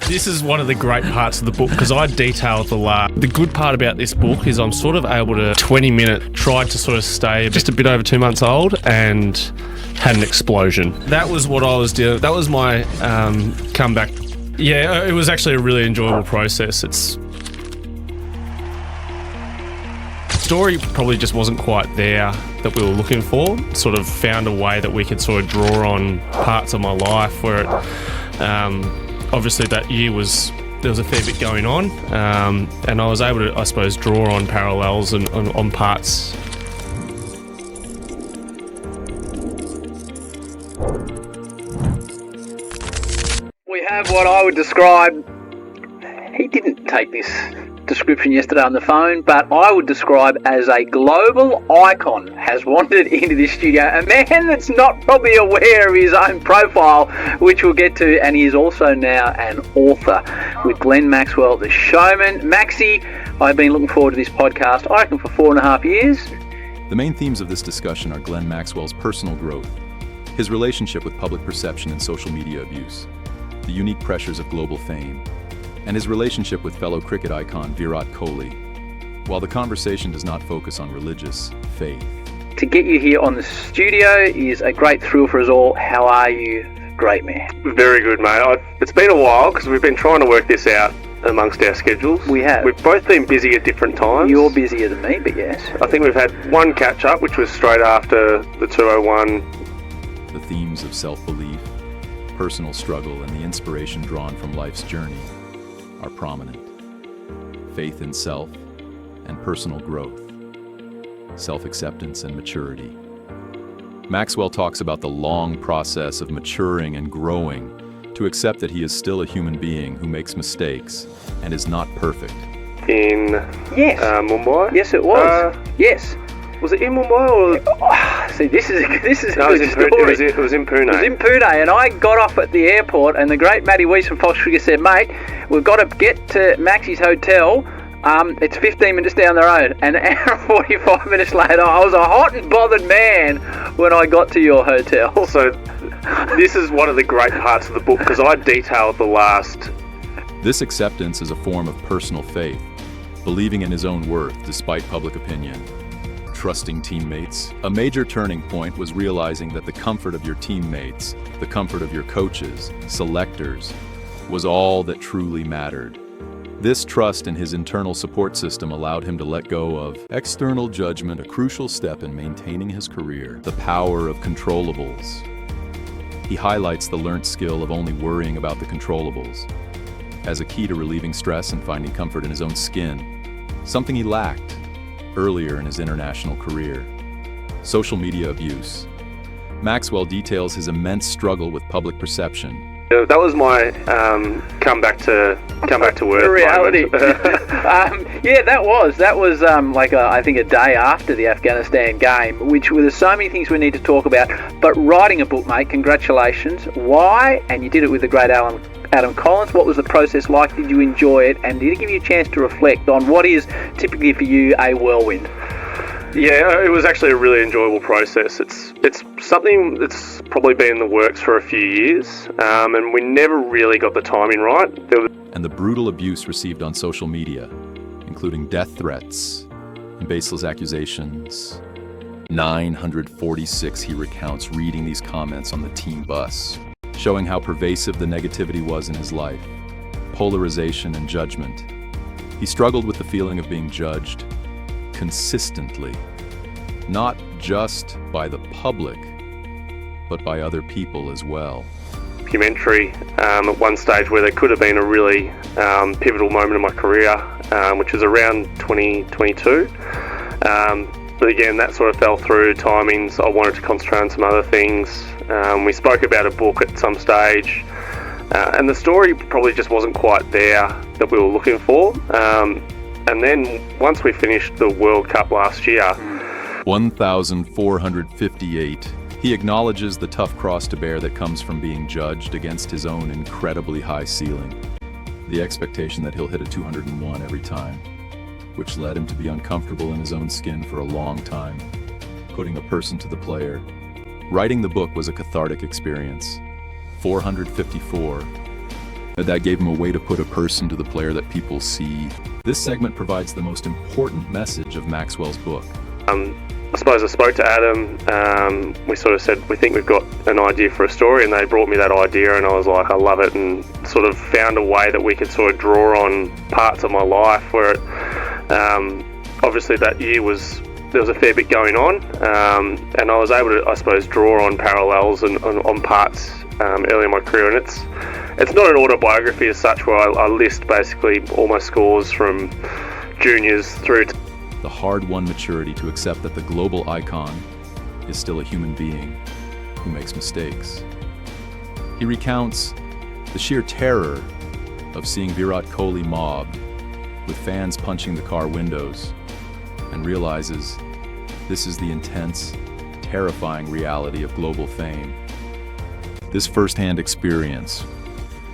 This is one of the great parts of the book because I detailed the good part about this book is I'm sort of able to 20-minute tried to sort of stay just a bit over 2 months old and had an explosion. That was what I was doing. That was my comeback. Yeah, it was actually a really enjoyable process. Story probably just wasn't quite there that we were looking for. Sort of found a way that we could sort of draw on parts of my life where obviously that year there was a fair bit going on, and I was able to, I suppose, draw on parallels and on parts. We have what I would describe, he didn't take this description yesterday on the phone, but I would describe as a global icon has wandered into this studio. A man that's not probably aware of his own profile, which we'll get to, and he is also now an author with Glenn Maxwell, the showman. Maxie, I've been looking forward to this podcast, I reckon, for 4.5 years. The main themes of this discussion are Glenn Maxwell's personal growth, his relationship with public perception and social media abuse, the unique pressures of global fame, and his relationship with fellow cricket icon Virat Kohli, while the conversation does not focus on religious faith. To get you here on the studio is a great thrill for us all. How are you, great man? Very good, mate. It's been a while because we've been trying to work this out amongst our schedules. We have. We've both been busy at different times. You're busier than me, but yes. I think we've had one catch-up, which was straight after the 201. The themes of self-belief, personal struggle, and the inspiration drawn from life's journey are prominent. Faith in self and personal growth, self-acceptance and maturity. Maxwell talks about the long process of maturing and growing to accept that he is still a human being who makes mistakes and is not perfect. In Mumbai? Yes, it was. Yes. Was it in Mumbai or? See, this is a good story. It was in Pune. It was in Pune, and I got off at the airport, and the great Matty Weiss from Fox Sugar said, "Mate, we've got to get to Maxie's hotel. It's 15 minutes down the road." And an hour and 45 minutes later, I was a hot and bothered man when I got to your hotel. So, this is one of the great parts of the book because I detailed the last. This acceptance is a form of personal faith, believing in his own worth despite public opinion. Trusting teammates. A major turning point was realizing that the comfort of your teammates, the comfort of your coaches, selectors, was all that truly mattered. This trust in his internal support system allowed him to let go of external judgment, a crucial step in maintaining his career. The power of controllables. He highlights the learnt skill of only worrying about the controllables as a key to relieving stress and finding comfort in his own skin, something he lacked earlier in his international career. Social media abuse. Maxwell details his immense struggle with public perception. That was my comeback to work. Reality. Yeah, that was I think a day after the Afghanistan game, which there's so many things we need to talk about. But writing a book, mate, congratulations. Why? And you did it with the great Adam Collins. What was the process like? Did you enjoy it? And did it give you a chance to reflect on what is typically for you a whirlwind? Yeah, it was actually a really enjoyable process. It's something that's probably been in the works for a few years, and we never really got the timing right. And the brutal abuse received on social media, including death threats and baseless accusations. 946 he recounts reading these comments on the team bus, showing how pervasive the negativity was in his life, polarization and judgment. He struggled with the feeling of being judged consistently, not just by the public, but by other people as well. Documentary at one stage where there could have been a really pivotal moment in my career, which was around 2022. But again, that sort of fell through timings. I wanted to concentrate on some other things. We spoke about a book at some stage, and the story probably just wasn't quite there that we were looking for. And then once we finished the World Cup last year, 1,458, he acknowledges the tough cross to bear that comes from being judged against his own incredibly high ceiling. The expectation that he'll hit a 201 every time, which led him to be uncomfortable in his own skin for a long time, putting a person to the player. Writing the book was a cathartic experience. 454. That gave him a way to put a person to the player that people see. This segment provides the most important message of Maxwell's book. I suppose I spoke to Adam. We sort of said, we think we've got an idea for a story, and they brought me that idea, and I was like, I love it, and sort of found a way that we could sort of draw on parts of my life where it, obviously that year there was a fair bit going on, and I was able to, I suppose, draw on parallels and on parts early in my career, and it's not an autobiography as such where I list basically all my scores from juniors through to The hard-won maturity to accept that the global icon is still a human being who makes mistakes. He recounts the sheer terror of seeing Virat Kohli mobbed with fans punching the car windows, and realizes this is the intense, terrifying reality of global fame. This first-hand experience,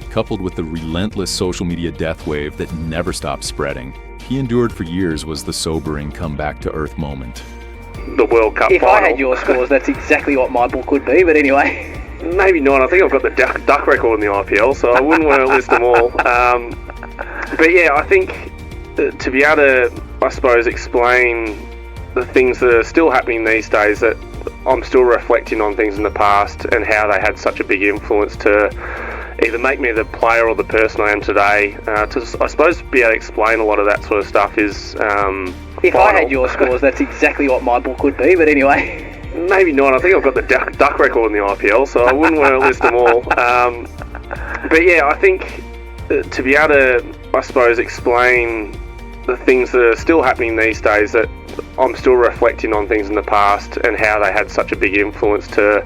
coupled with the relentless social media death wave that never stopped spreading, he endured for years, was the sobering come-back-to-earth moment. the World Cup If final. I had your scores, that's exactly what my book would be, but anyway. Maybe not. I think I've got the duck record in the IPL, so I wouldn't want to list them all. But yeah, I think to be able to, I suppose, explain the things that are still happening these days, that I'm still reflecting on things in the past and how they had such a big influence to either make me the player or the person I am today. To, I suppose, be able to explain a lot of that sort of stuff is If vital. I had your scores, that's exactly what my book would be, but anyway. Maybe not. I think I've got the duck record in the IPL, so I wouldn't want to list them all. But yeah, I think to be able to, I suppose, explain the things that are still happening these days, that I'm still reflecting on things in the past and how they had such a big influence to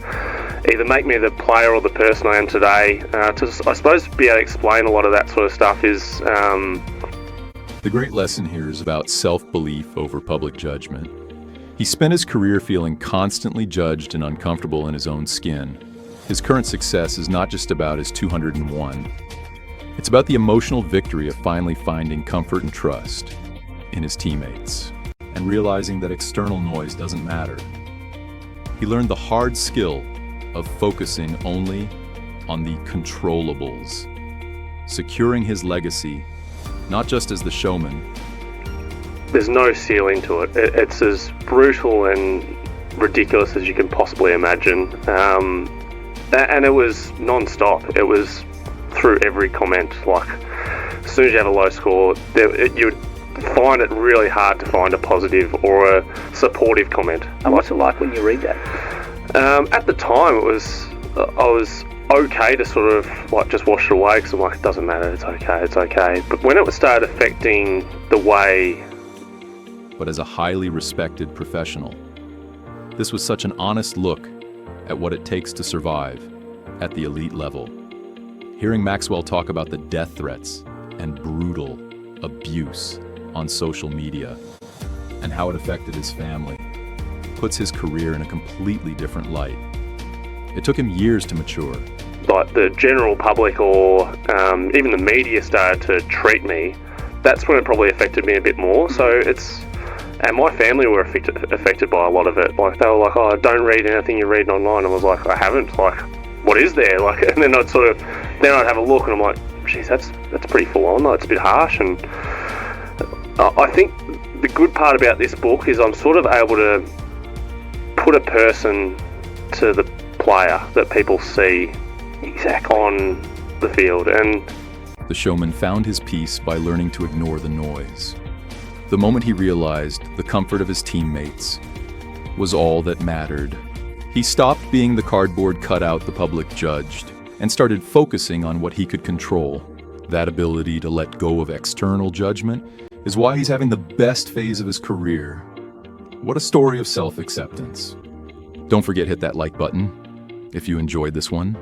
either make me the player or the person I am today. To, I suppose, be able to explain a lot of that sort of stuff is... The great lesson here is about self-belief over public judgment. He spent his career feeling constantly judged and uncomfortable in his own skin. His current success is not just about his 201. It's about the emotional victory of finally finding comfort and trust in his teammates and realizing that external noise doesn't matter. He learned the hard skill of focusing only on the controllables, securing his legacy, not just as the showman. There's no ceiling to it. It's as brutal and ridiculous as you can possibly imagine. And it was non-stop. It was through every comment. Like, as soon as you have a low score, you'd find it really hard to find a positive or a supportive comment. And what's it like when you read that? At the time, I was okay to sort of like just wash it away, because I'm like, it doesn't matter, it's okay. But when it started affecting the way... But as a highly respected professional, this was such an honest look at what it takes to survive at the elite level. Hearing Maxwell talk about the death threats and brutal abuse on social media and how it affected his family puts his career in a completely different light. It took him years to mature. Like the general public or even the media started to treat me, that's when it probably affected me a bit more. So it's... And my family were affected by a lot of it. Like, they were like, oh, don't read anything you're reading online. I was like, I haven't. Like, what is there? Like, and then I'd have a look and I'm like, geez, that's pretty full on. It's a bit harsh. And I think the good part about this book is I'm sort of able to put a person to the player that people see Exactly. on the field. And The showman found his peace by learning to ignore the noise. The moment he realized the comfort of his teammates was all that mattered, he stopped being the cardboard cutout the public judged and started focusing on what he could control. That ability to let go of external judgment is why he's having the best phase of his career. What a story of self-acceptance. Don't forget, hit that like button if you enjoyed this one.